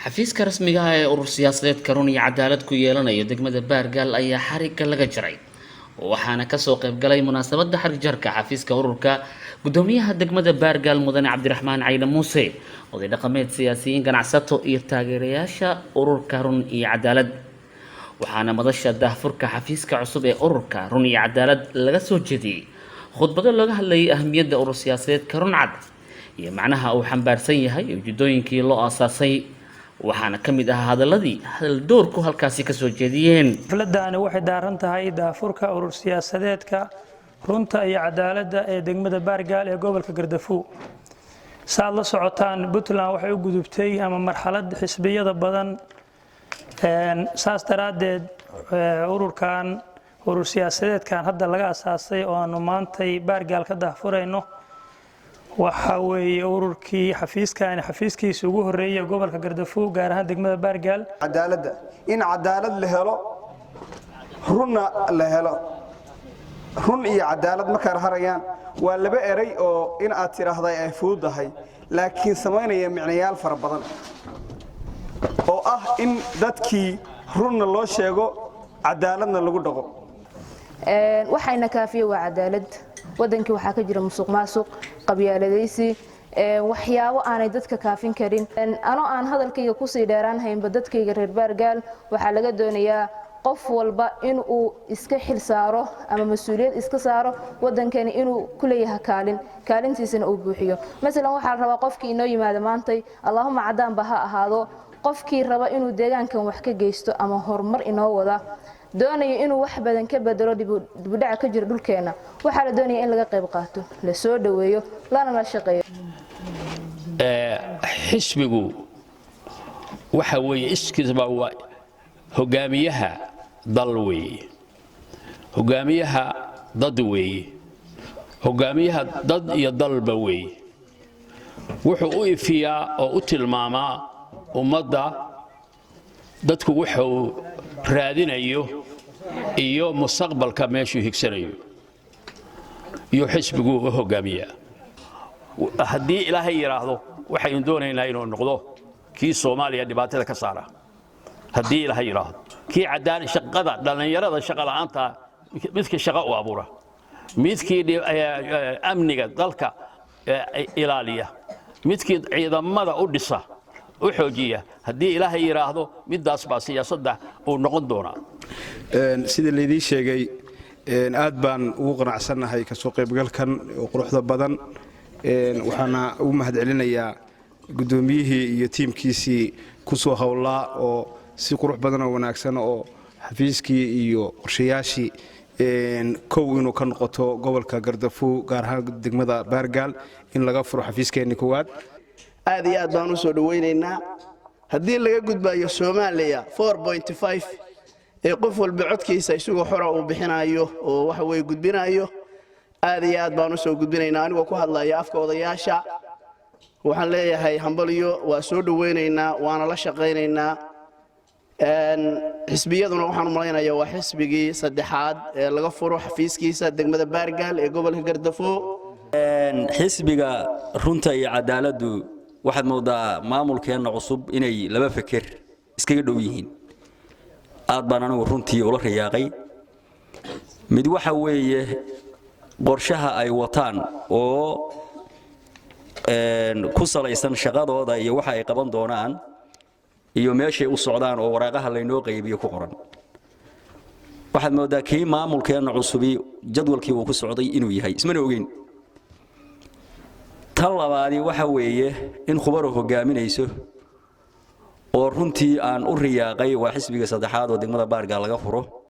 xafiiska rasmiga ah ee urur siyaasadeedka run iyo cadaalad ku yeelanayo degmada Baargaal ayaa xariga laga jaray waxaana ka soo qayb galay munaasabada xarig jarka xafiiska ururka gudoomiyaha degmada Baargaal mudane Cabdiraxmaan Cayna Muuse oday dhaqameed siyaasiyiin ganacsato iyo taageerayaasha ururka run iyo cadaalad waxaana madasha daahfurka xafiiska cusub ee ururka run iyo cadaalad laga soo jeediyay khudbado looga hadlayay ahmiyadda urur siyaasadeedka run cad iyo macnaha uu xambaarsan yahay ujeedooyinkii loo aasaasay waxaana kamid ah hadaladii hadal doorku halkaasi ka soo jeediyeen xafladani waxay daaran tahay daafurka urur siyaasadeedka runta iyo cadaaladda ee degmada Baargaal ee gobolka Gaardafuu saad la socotaan Puntland waxay u gudubtay ama marxalad xisbiyada badan saas daraadeed ururkan urur siyaasadeedkan hadda laga aasaasay oo aanu maantay Baargaal ka daafurayno waxa weeye ururkii xafiiskiisa ugu horeeyay gobolka Gaardafuu gaar ahaan degmada Baargaal cadaaladda in cadaalad la helo runna la helo run iyo cadaalad ma kala harayaan waa laba eray oo in aad tiraahday ay fuudahay laakiin sameynaya micnayaal fara badan oo ah in dadkii runna loo sheego cadaaladna lagu dhaqo waxayna kaafiyo waa cadaalad wadankii waxa ka jira musuqmaasuq qabyaaladaysi waxyaabo aanay dadka kaafin karin aan hadalkayga ku sii dheeraan haynba dadkayga reer Baargaal waxa laga doonayaa qof walba in uu iska xil saaro ama mas'uuliyad iska saaro wadankani inuu ku leeyahay kaalintiisana uu buuxiyo mesela waxa la rabaa qofkii inoo yimaado maantay Allahumma cadaan ba ha ahaado qofkii raba inuu deegaankan wax ka geysto ama horumar inoo wada doonayo inuu wax badan ka bedelo dib u dhac ka jira dhulkeena waxa la doonayaa in laga qayb qaato la soo dhaweeyo lana la shaqeeyo xisbigu waxa weeye iskiisba waa hogaamiyaha dal weeye hogaamiyaha dad weeye hogaamiyaha dad iyo dalba weeye wuxuu u ifiyaa oo u tilmaamaa ummadda dadku wuxuu raadinayo iyo mustaqbalka meeshuu higsanayo iyo xisbigu u hogaamiyaa haddii ilaahay yiraahdo waxaynu doonaynaa inuu noqdo kii Soomaaliya dhibaatada ka saara haddii ilaahay yiraahdo kii cadaalad shaqada dhalinyarada shaqa la'aanta midkii shaqa u abuura midkii amniga dalka ilaaliya midkii ciidamada u dhisa u xoojiya haddii ilaahay yiraahdo midaas baa siyaasadda uu noqon doona sida leedii sheegay aad baan ugu qanacsanahay ka soo qaybgalkan oo quruxda badan waxaana u mahadcelinayaa gudoomiyihii iyo tiimkiisii ku soo hawlaa oo si qurux badan oo wanaagsan oo xafiiskii iyo qorshayaashii kow inuu ka noqoto gobolka Gaardafuu gaar ahaan degmada Baargaal in laga furo xafiiskeena koowaad aad iyo aad baan u soo dhaweynaynaa haddii laga gudbayo Soomaaliya 4.5 ee qof walba codkiisa isugu xora uu bixinayo oo waxa way gudbinayo aad iyo aad baan u soo gudbinaynaa anigoo ku hadlaya afka odayaasha waxaan leeyahay hambaliyo waa soo dhaweynaynaa waana la shaqeynaynaa xisbiyaduna waxaan u maleynayaa waa xisbigii saddexaad ee laga furo xafiiskiisa degmada Baargaal ee gobolka Gaardafuu xisbiga runta iyo cadaaladdu waxaad moodaa maamulkeena cusub inay laba fikir iskaga dhow yihiin aad baan anigu runtii ula riyaaqay mid waxa weeye qorshaha ay wataan oo ku salaysan shaqadooda iyo waxa ay qaban doonaan iyo meeshay u socdaan oo waraaqaha laynoo qaybiyo ku qoran waxaad moodaa kii maamulkeena cusubi jadwalkii uu ku socday inuu yahay ismana ogeyn tan labaadi waxa weeye in khubaro hogaaminayso oo runtii aan u riyaaqay waa xisbiga saddexaad oo degmada Baargaal laga furo